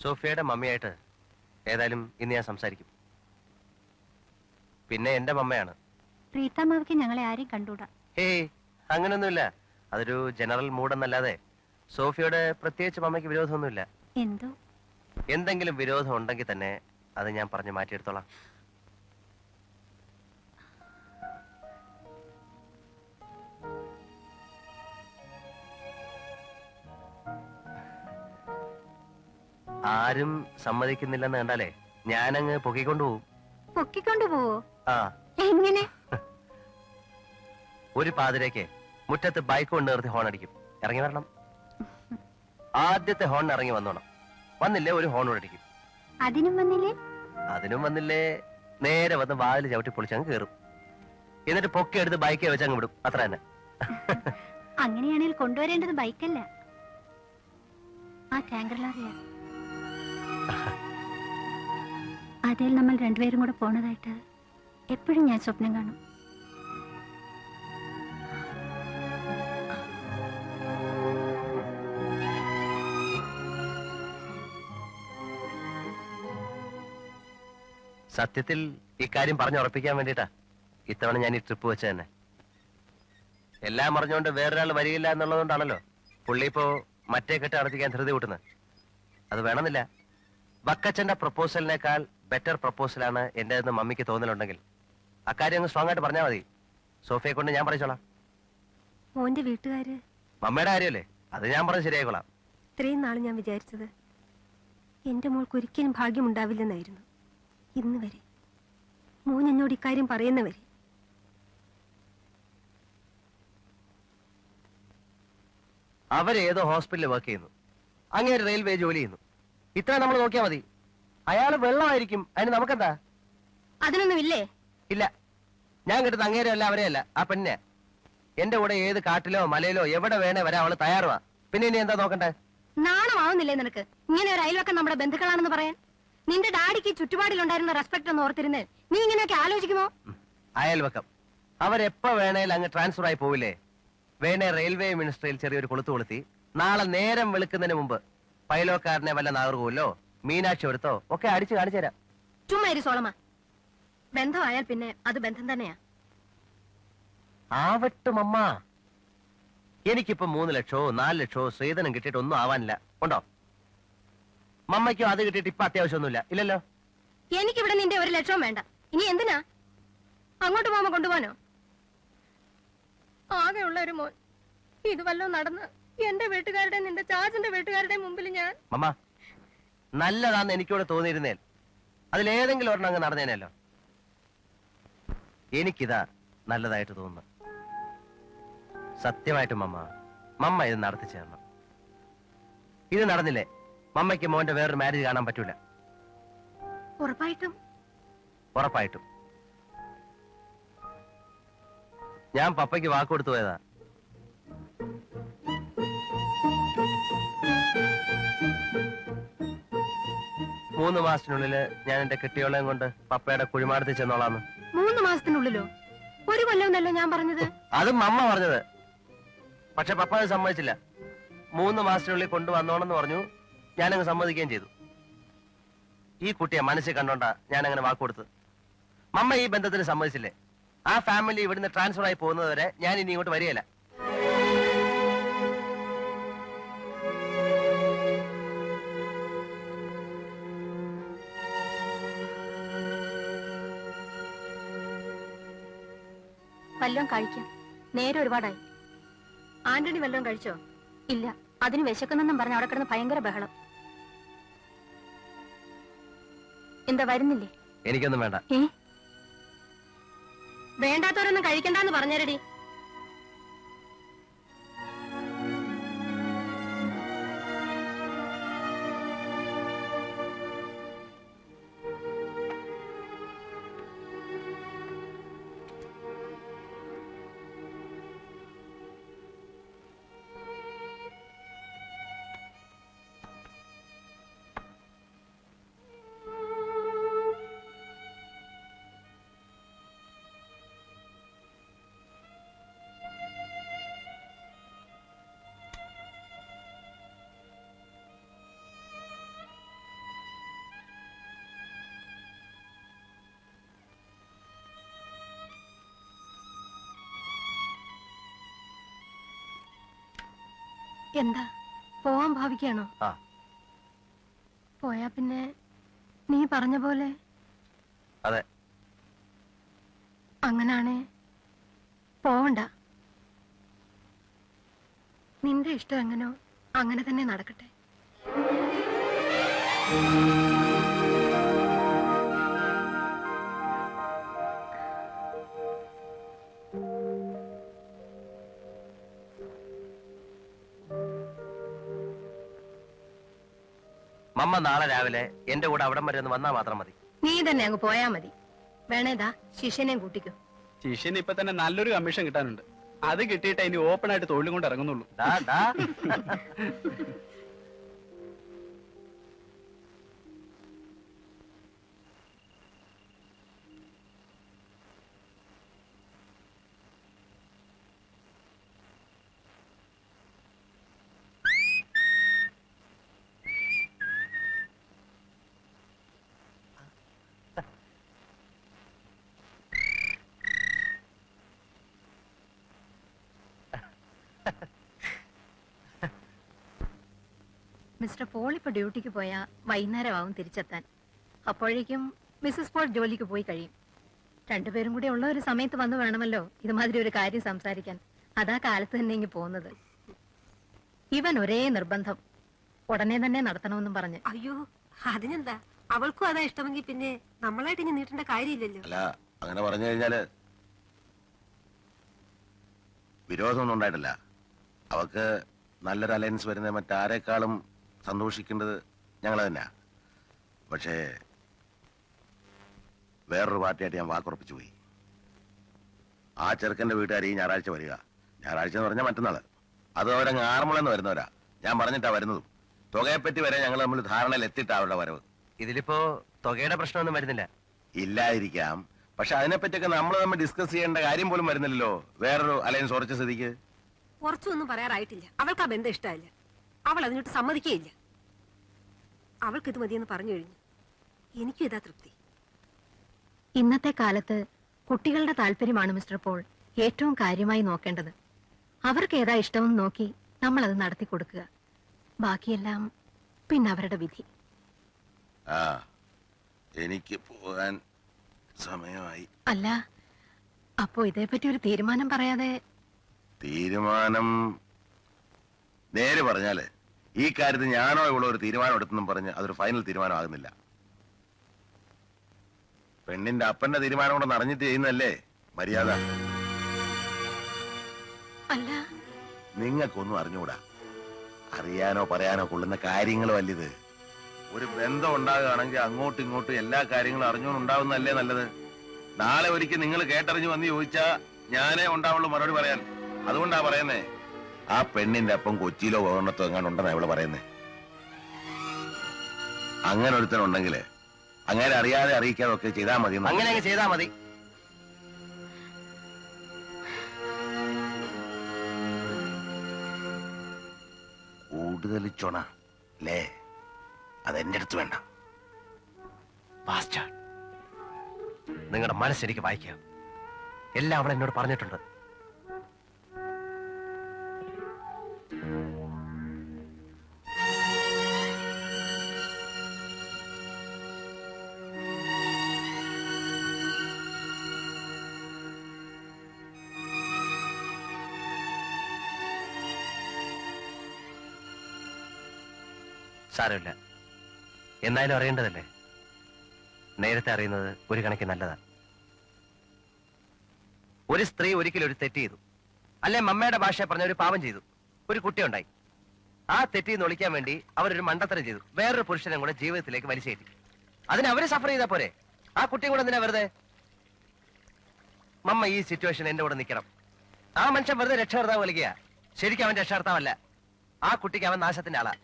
സോഫിയയുടെ മമ്മിയായിട്ട് ഏതായാലും ഇന്ന് ഞാൻ സംസാരിക്കും. പിന്നെ എന്റെ മമ്മയാണ്. പ്രീതമാവിക്ക് ഞങ്ങളെ ആരെയും കണ്ടൂടാ. ഹേയ്, അങ്ങനൊന്നുമില്ല. അതൊരു ജനറൽ മൂഡെന്നല്ലാതെ സോഫിയോട് പ്രത്യേകിച്ച് മമ്മയ്ക്ക് വിരോധമൊന്നുമില്ല. എന്തോ എന്തെങ്കിലും വിരോധം ഉണ്ടെങ്കിൽ തന്നെ അത് ഞാൻ പറഞ്ഞു മാറ്റിയെടുത്തോളാം. ആരും സമ്മതിക്കുന്നില്ലെന്ന് കണ്ടാലേ ഞാനങ്ങ് പൊക്കിക്കൊണ്ടുപോകും. പൊക്കിക്കൊണ്ടുപോവോ? ആ, എങ്ങനെ? ഒരു പാതിരേക്ക് മുറ്റത്ത് ബൈക്ക് കൊണ്ട് നിർത്തി ഹോൺ അടിക്കും. ഇറങ്ങി വരണം. ആദ്യത്തെ ഹോൺ ഇറങ്ങി വന്നോണം. വന്നില്ലേ ഒരു ഹോൺ കൂടെ അടിക്കും. അതിനും വന്നില്ലേ? അതിനും വന്നില്ലേ നേരെ വന്ന് വാതിൽ ചവിട്ടി പൊളിച്ചങ്ങ് കയറും. എന്നിട്ട് പൊക്കി എടുത്ത് ബൈക്ക് വെച്ചങ്ങ് വിടും. അത്ര തന്നെ. അങ്ങനെയാണെങ്കിൽ കൊണ്ടുവരേണ്ടത് ബൈക്കല്ല, ആ ടാങ്കർ ലോറിയാ. അതിൽ നമ്മൾ രണ്ടുപേരും കൂടെ പോണതായിട്ട് എപ്പോഴും ഞാൻ സ്വപ്നം കാണും. സത്യത്തിൽ ഇക്കാര്യം പറഞ്ഞുറപ്പിക്കാൻ വേണ്ടിട്ടാ ഇത്തവണ ഞാൻ ഈ ട്രിപ്പ് വെച്ച തന്നെ. എല്ലാം അറിഞ്ഞുകൊണ്ട് വേറൊരാൾ വരികയില്ല എന്നുള്ളതുകൊണ്ടാണല്ലോ പുള്ളി ഇപ്പോ മറ്റേ കെട്ട് അടച്ചിക്കാൻ ധൃതി കൂട്ടുന്നത്. അത് വേണമെന്നില്ല. ബക്കച്ചന്റെ പ്രപ്പോസലിനേക്കാൾ ബെറ്റർ പ്രപ്പോസലാണ് എന്റെ മമ്മിക്ക് തോന്നലുണ്ടെങ്കിൽ അക്കാര്യം അങ്ങ് സ്ട്രോങ് ആയിട്ട് പറഞ്ഞാൽ മതി. സോഫിയെ കൊണ്ട് ഞാൻ പറയിച്ചോളാം. മോന്റെ വീട്ടുകാര് മമ്മയുടെ കാര്യമല്ലേ, അത് ഞാൻ പറഞ്ഞ് ശരിയായിക്കോളാം. ഇത്രയും നാൾ ഞാൻ വിചാരിച്ചത് എന്റെ മോൾക്ക് ഒരിക്കലും ഭാഗ്യമുണ്ടാവില്ലെന്നായിരുന്നു. ഇന്ന് വരെ മോൻ എന്നോട് ഇക്കാര്യം പറയുന്നവരെ. അവരേതോ ഹോസ്പിറ്റലിൽ വർക്ക് ചെയ്യുന്നു, അങ്ങേര് റെയിൽവേ ജോലി ചെയ്യുന്നു. ഇത്ര നമ്മൾ നോക്കിയാൽ മതി. അയാള് വെള്ളമായിരിക്കും, അതിന് നമുക്കെന്താ? അതിനൊന്നുമില്ലേ? ഇല്ല, ഞാൻ കിട്ടുന്ന അങ്ങേരെ അല്ല അവരെയല്ല, ആ പെണ്ണെ. എന്റെ കൂടെ ഏത് കാട്ടിലോ മലയിലോ എവിടെ വേണേ വരാൻ അവള് തയ്യാറുവാ. പിന്നെ ഇനി എന്താ നോക്കണ്ടേ? നാണമാവുന്നില്ലേ നിനക്ക് ഇങ്ങനെ ഒരു അയൽവക്കം നമ്മുടെ ബന്ധുക്കളാണെന്ന് പറയാൻ? നിന്റെ ഡാഡിക്ക് ചുറ്റുപാടിലുണ്ടായിരുന്ന റെസ്പെക്ട് ഒന്ന് ഓർത്തിരുന്ന് നീ ഇങ്ങനെയൊക്കെ ആലോചിക്കുമോ? അയൽവക്കം അവരെപ്പോ വേണേലും അങ്ങ് ട്രാൻസ്ഫർ ആയി പോവില്ലേ? വേണേ റെയിൽവേ മിനിസ്ട്രിയിൽ ചെറിയൊരു കൊളുത്തു കൊളുത്തി നാളെ നേരം വെളുക്കുന്നതിന് മുമ്പ് പൈലോക്കാരനെ വല്ല നാഗർകോവിലോ മീനാക്ഷിപുരത്തോ ഒക്കെ അടിച്ചു കാണിച്ചു തരാം. ചുമ്മാ ഇരി സോളമ. ബന്ധമായാൽ പിന്നെ അത് ബന്ധം തന്നെയാ. ആവട്ടും അമ്മ. എനിക്കിപ്പോ 3 ലക്ഷമോ 4 ലക്ഷമോ സ്ത്രീധനം കിട്ടിയിട്ട് ഒന്നും ആവാനില്ല. ഉണ്ടോ? മമ്മയ്ക്കോ അത് കിട്ടിയിട്ട് ഇപ്പൊ അത്യാവശ്യമൊന്നുമില്ല, ഇല്ലല്ലോ? എനിക്കിവിടെ നിന്റെ 1 ലക്ഷവും വേണ്ട. ഇനി എന്തിനാ അങ്ങോട്ട് പോകുമ്പോ കൊണ്ടുപോകാനോ? ആകെയുള്ള ഒരു മോൻ. ഇത് വല്ലോ നടന്ന് എന്റെ വീട്ടുകാരുടെ നിന്റെ ചാച്ചന്റെ വീട്ടുകാരുടെ മുമ്പിൽ ഞാൻ. മമ്മ, നല്ലതാന്ന് എനിക്കൂടെ തോന്നിയിരുന്നേൽ അതിലേതെങ്കിലും ഒരെണ്ണം അങ്ങ് നടന്നേനല്ലോ. എനിക്കിതാ നല്ലതായിട്ട് തോന്നുന്നു. സത്യമായിട്ടും മമ്മ ഇത് നടത്തിച്ചു തരണം. ഇത് നടന്നില്ലേ മമ്മയ്ക്ക് മോന്റെ വേറൊരു മാരേജ് കാണാൻ പറ്റൂല. ഉറപ്പായിട്ടും ഉറപ്പായിട്ടും. ഞാൻ പപ്പയ്ക്ക് വാക്ക് കൊടുത്തു പോയതാ. മൂന്ന് മാസത്തിനുള്ളില് ഞാൻ എന്റെ കെട്ടിയോളയും കൊണ്ട് പപ്പയുടെ കുഴിമാടത്തിൽ ചെന്നോളാന്ന്. 3 മാസത്തിനുള്ളിലോ? 1 കൊല്ലമെന്നല്ലോ ഞാൻ പറഞ്ഞത്. അതും മമ്മ പറഞ്ഞത്. പക്ഷെ പപ്പ അത് സമ്മതിച്ചില്ല. 3 മാസത്തിനുള്ളിൽ കൊണ്ടുവന്നോണെന്ന് പറഞ്ഞു. ഞാനങ്ങ് സമ്മതിക്കുകയും ചെയ്തു. ഈ കുട്ടിയെ മനസ്സിൽ കണ്ടോണ്ടാ ഞാൻ അങ്ങനെ വാക്ക് കൊടുത്തത്. മമ്മ ഈ ബന്ധത്തിന് സമ്മതിച്ചില്ലേ, ആ ഫാമിലി ഇവിടുന്ന് ട്രാൻസ്ഫർ ആയി പോകുന്നത് വരെ ഞാൻ ഇനി ഇങ്ങോട്ട് വരികയില്ല. വല്ലതും കഴിക്കാം. നേരെ ഒരുപാടായി. ആന്റണി വല്ലതും കഴിച്ചോ? ഇല്ല. അതിന് വിശക്കുന്നെന്നും പറഞ്ഞ് അവിടെ കിടന്ന് ഭയങ്കര ബഹളം. എന്താ വരുന്നില്ലേ? എനിക്കൊന്നും വേണ്ട. വേണ്ടാത്തവരൊന്നും കഴിക്കണ്ടെന്ന് പറഞ്ഞേരടി. എന്താ പോവാൻ ഭാവിക്കാണോ? ആ. പോയാ പിന്നെ നീ പറഞ്ഞ പോലെ? അതെ. അങ്ങനാണേ പോവണ്ട. നിന്റെ ഇഷ്ടം എങ്ങനോ അങ്ങനെ തന്നെ നടക്കട്ടെ. മമ്മ നാളെ രാവിലെ എന്റെ കൂടെ അവിടം വരെ ഒന്ന് വന്നാൽ മാത്രം മതി. നീ തന്നെ അങ്ങ് പോയാ മതി. വേണേതാ ശിഷ്യനെയും കൂട്ടിക്കോ. ശിഷ്യന് ഇപ്പൊ തന്നെ നല്ലൊരു കമ്മീഷൻ കിട്ടാനുണ്ട്. അത് കിട്ടിയിട്ട് ഇനി ഓപ്പൺ ആയിട്ട് തൊഴിലും കൊണ്ട് ഇറങ്ങുന്നുള്ളൂ. ദാ, ദാ. മിസ്റ്റർ പോൾ ഇപ്പൊ ഡ്യൂട്ടിക്ക് പോയാ വൈകുന്നേരമാവും തിരിച്ചെത്താൻ. അപ്പോഴേക്കും മിസ്സസ് പോൾ ജോലിക്ക് പോയി കഴിയും. രണ്ടുപേരും കൂടി ഉള്ള ഒരു സമയത്ത് വന്നു വേണമല്ലോ ഇതുമാതിരി ഒരു കാര്യം സംസാരിക്കാൻ. അതാ കാലത്ത് തന്നെ ഇങ്ങ് പോകുന്നത്. ഇവൻ ഒരേ നിർബന്ധം, ഉടനെ തന്നെ നടത്തണമെന്നും പറഞ്ഞ്. അയ്യോ, അതിനെന്താ, അവൾക്കും അതാ ഇഷ്ടമെങ്കിൽ പിന്നെ നമ്മളായിട്ട് ഇനി നീട്ടേണ്ട കാര്യമില്ലല്ലോ. അല്ല, അങ്ങനെ പറഞ്ഞു കഴിഞ്ഞാല് വിരോധമൊന്നും ഉണ്ടായിട്ടില്ല. അവക്ക് നല്ലൊരു അലയൻസ് വരുന്ന മറ്റാരെക്കാളും സന്തോഷിക്കേണ്ടത് ഞങ്ങൾ തന്നെയാ. പക്ഷേ വേറൊരു പാർട്ടിയായിട്ട് ഞാൻ വാക്കുറപ്പിച്ചു പോയി. ആ ചെറുക്കന്റെ വീട്ടുകാർ ഈ ഞായറാഴ്ച വരിക. ഞായറാഴ്ച എന്ന് പറഞ്ഞാൽ മറ്റന്നാള്. അത് അവരങ്ങ് ആറന്മുളന്ന് വരുന്നവരാ. ഞാൻ പറഞ്ഞിട്ടാ വരുന്നതും. തുകയെപ്പറ്റി വരെ ഞങ്ങൾ തമ്മിൽ ധാരണയിൽ എത്തിയിട്ടാ അവരുടെ വരവ്. ഇതിലിപ്പോ തുകയുടെ പ്രശ്നമൊന്നും വരുന്നില്ല. ഇല്ലായിരിക്കാം, പക്ഷെ അതിനെപ്പറ്റിയൊക്കെ നമ്മൾ തമ്മിൽ ഡിസ്കസ് ചെയ്യേണ്ട കാര്യം പോലും വരുന്നില്ലല്ലോ. വേറൊരു അലയൻസ് ഉറച്ച സ്ഥിതിക്ക് കുറച്ചൊന്നും പറയാറായിട്ടില്ല. അവൾക്ക് ആ ബന്ധം ഇഷ്ടമല്ല. അവൾ അതിനോട്ട് സമ്മതിക്കുകയില്ല. അവൾക്ക് ഇത് മതിയെന്ന് പറഞ്ഞു കഴിഞ്ഞു. എനിക്കും ഇതാ തൃപ്തി. ഇന്നത്തെ കാലത്ത് കുട്ടികളുടെ താല്പര്യമാണ് മിസ്റ്റർ പോൾ ഏറ്റവും കാര്യമായി നോക്കേണ്ടത്. അവർക്ക് ഏതാ ഇഷ്ടമെന്ന് നോക്കി നമ്മൾ അത് നടത്തി കൊടുക്കുക. ബാക്കിയെല്ലാം പിന്നെ അവരുടെ വിധി. ആ, എനിക്ക് പോകാൻ സമയമായി. അല്ല, അപ്പോ ഇതേപ്പറ്റി ഒരു തീരുമാനം പറയാതെ? തീരുമാനം നേര് പറഞ്ഞാല് ഈ കാര്യത്തിൽ ഞാനോ ഇവിടെ ഒരു തീരുമാനം എടുത്തെന്നും പറഞ്ഞ് അതൊരു ഫൈനൽ തീരുമാനമാകുന്നില്ല. പെണ്ണിന്റെ അപ്പന്റെ തീരുമാനം കൊണ്ട് അറിഞ്ഞിട്ട് ചെയ്യുന്നല്ലേ മര്യാദ. അല്ല, നിങ്ങൾക്കൊന്നും അറിഞ്ഞുകൂടാ. അറിയാനോ പറയാനോ കൊള്ളുന്ന കാര്യങ്ങളും അല്ലിത്. ഒരു ബന്ധം ഉണ്ടാകുകയാണെങ്കിൽ അങ്ങോട്ടും ഇങ്ങോട്ടും എല്ലാ കാര്യങ്ങളും അറിഞ്ഞുകൊണ്ടുണ്ടാവുന്നല്ലേ നല്ലത്. നാളെ ഒരിക്കൽ നിങ്ങൾ കേട്ടറിഞ്ഞു വന്ന് ചോദിച്ചാ ഞാനേ ഉണ്ടാവുള്ളൂ മറുപടി പറയാൻ. അതുകൊണ്ടാ പറയുന്നേ. ആ പെണ്ണിന്റെ അപ്പം കൊച്ചിയിലോ കോവണത്തോ എങ്ങാണ്ടുണ്ടെന്നാ ഇവിടെ പറയുന്നേ. അങ്ങനെ ഒരുത്തനുണ്ടെങ്കില് അങ്ങനെ അറിയാതെ അറിയിക്കാതെ ഒക്കെ ചെയ്താൽ മതി. അങ്ങനെ അങ്ങ് ചെയ്താൽ മതി. കൂടുതൽ ചൊണ അല്ലേ? അതെന്റെ അടുത്ത് വേണ്ട. നിങ്ങളുടെ മനസ്സെനിക്ക് വായിക്കാം. എല്ലാം അവൾ എന്നോട് പറഞ്ഞിട്ടുണ്ട്. സാരമില്ല, എന്നാലും അറിയേണ്ടതല്ലേ. നേരത്തെ അറിയുന്നത് ഒരു കണക്കിന് നല്ലതാണ്. ഒരു സ്ത്രീ ഒരിക്കലും ഒരു തെറ്റ് ചെയ്തു, അല്ലെ മമ്മയുടെ ഭാഷ പറഞ്ഞ ഒരു പാപം ചെയ്തു, ഒരു കുട്ടി ഉണ്ടായി. ആ തെറ്റിൽ നിന്ന് ഒളിക്കാൻ വേണ്ടി അവരൊരു മണ്ടത്തരം ചെയ്തു. വേറൊരു പുരുഷനെ കൂടെ ജീവിതത്തിലേക്ക് വലിച്ചേറ്റി. അതിന് അവര് സഫർ ചെയ്താ പോരെ? ആ കുട്ടിയും കൂടെ എന്തിനാ വെറുതെ? മമ്മ ഈ സിറ്റുവേഷൻ എന്റെ കൂടെ നിൽക്കണം. ആ മനുഷ്യൻ വെറുതെ രക്ഷകർത്താവ് കളിക്കുക. ശരിക്കും അവൻ രക്ഷകർത്താവല്ല. ആ കുട്ടിക്ക് അവൻ നാശത്തിന്റെ ആളാ.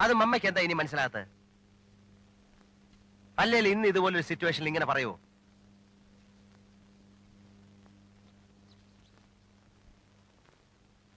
അത് മമ്മയ്ക്ക് എന്താ ഇനി മനസ്സിലാകത്ത്? അല്ലെങ്കിൽ ഇന്ന് ഇതുപോലൊരു സിറ്റുവേഷനിൽ ഇങ്ങനെ പറയുമോ?